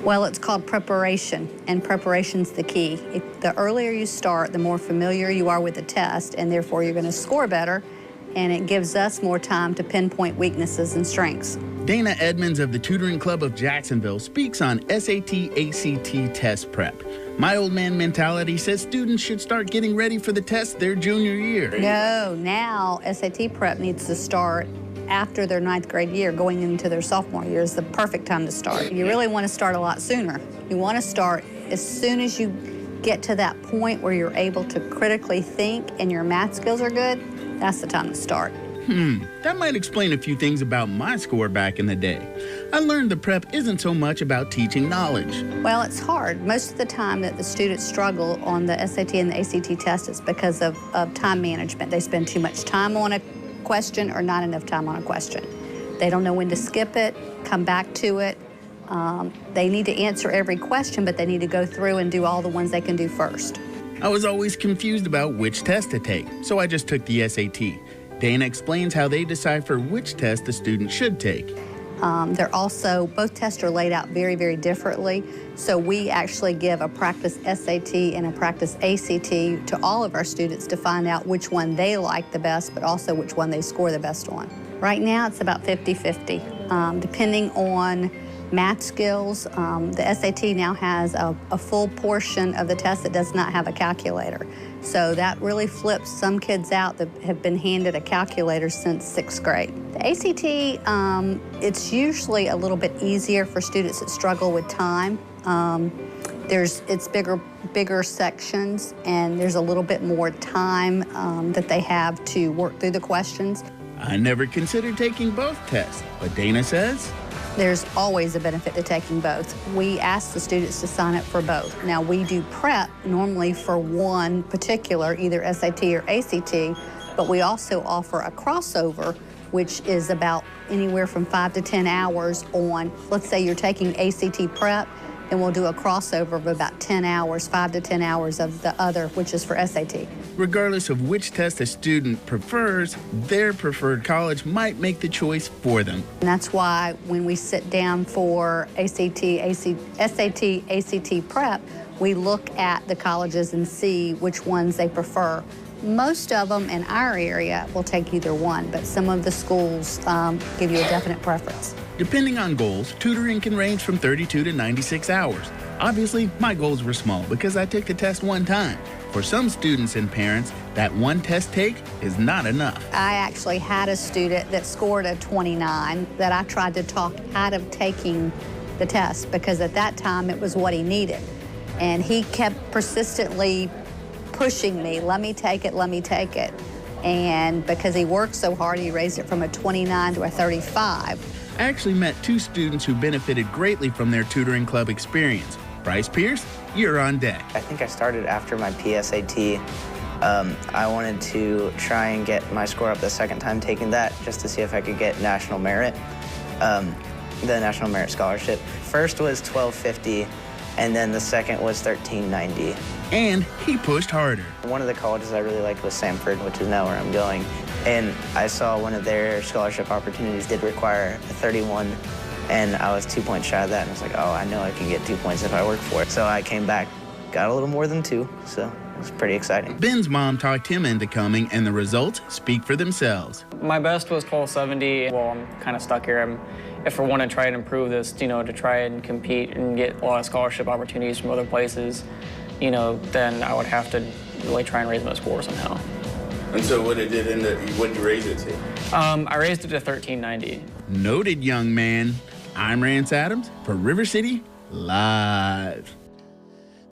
Well, it's called preparation, and preparation's the key. The earlier you start, the more familiar you are with the test, and therefore you're going to score better, and it gives us more time to pinpoint weaknesses and strengths. Dana Edmonds of the Tutoring Club of Jacksonville speaks on SAT, ACT test prep. My old man mentality says students should start getting ready for the test their junior year. No, now SAT prep needs to start after their 9th grade year, going into their sophomore year is the perfect time to start. You really want to start a lot sooner. You want to start as soon as you get to that point where you're able to critically think and your math skills are good. That's the time to start. That might explain a few things about my score back in the day. I learned the prep isn't so much about teaching knowledge. Well, it's hard. Most of the time that the students struggle on the SAT and the ACT test is because of time management. They spend too much time on a question or not enough time on a question. They don't know when to skip it, come back to it. They need to answer every question, but they need to go through and do all the ones they can do first. I was always confused about which test to take, so I just took the SAT. Dana explains how they decipher which test the student should take. Both tests are laid out very, very differently. So we actually give a practice SAT and a practice ACT to all of our students to find out which one they like the best, but also which one they score the best on. Right now, it's about 50-50. Depending on math skills, the SAT now has a full portion of the test that does not have a calculator. So that really flips some kids out that have been handed a calculator since 6th grade. The ACT, it's usually a little bit easier for students that struggle with time. It's bigger sections, and there's a little bit more time that they have to work through the questions. I never considered taking both tests, but Dana says there's always a benefit to taking both. We ask the students to sign up for both. Now, we do prep normally for one particular, either SAT or ACT, but we also offer a crossover, which is about anywhere from 5 to 10 hours on, let's say you're taking ACT prep, and we'll do a crossover of about 10 hours, 5 to 10 hours of the other, which is for SAT. Regardless of which test a student prefers, their preferred college might make the choice for them. And that's why when we sit down for SAT, ACT prep, we look at the colleges and see which ones they prefer. Most of them in our area will take either one, but some of the schools give you a definite preference. Depending on goals, tutoring can range from 32 to 96 hours. Obviously, my goals were small because I took the test one time. For some students and parents, that one test take is not enough. I actually had a student that scored a 29 that I tried to talk out of taking the test because at that time it was what he needed. And he kept persistently pushing me, let me take it, let me take it. And because he worked so hard, he raised it from a 29 to a 35. I actually met 2 students who benefited greatly from their tutoring club experience. Bryce Pierce, you're on deck. I think I started after my PSAT. I wanted to try and get my score up the second time taking that just to see if I could get national merit, the National Merit Scholarship. First was 1250, and then the second was 1390. And he pushed harder. One of the colleges I really liked was Samford, which is now where I'm going. And I saw one of their scholarship opportunities did require a 31, and I was 2 points shy of that, and I was like, oh, I know I can get 2 points if I work for it. So I came back, got a little more than 2, so it was pretty exciting. Ben's mom talked him into coming, and the results speak for themselves. My best was 1270. Well, I'm kind of stuck here. If I want to try and improve this, to try and compete and get a lot of scholarship opportunities from other places, then I would have to really try and raise my score somehow. And so what did you raise it to? I raised it to 1390. Noted, young man. I'm Rance Adams for River City Live.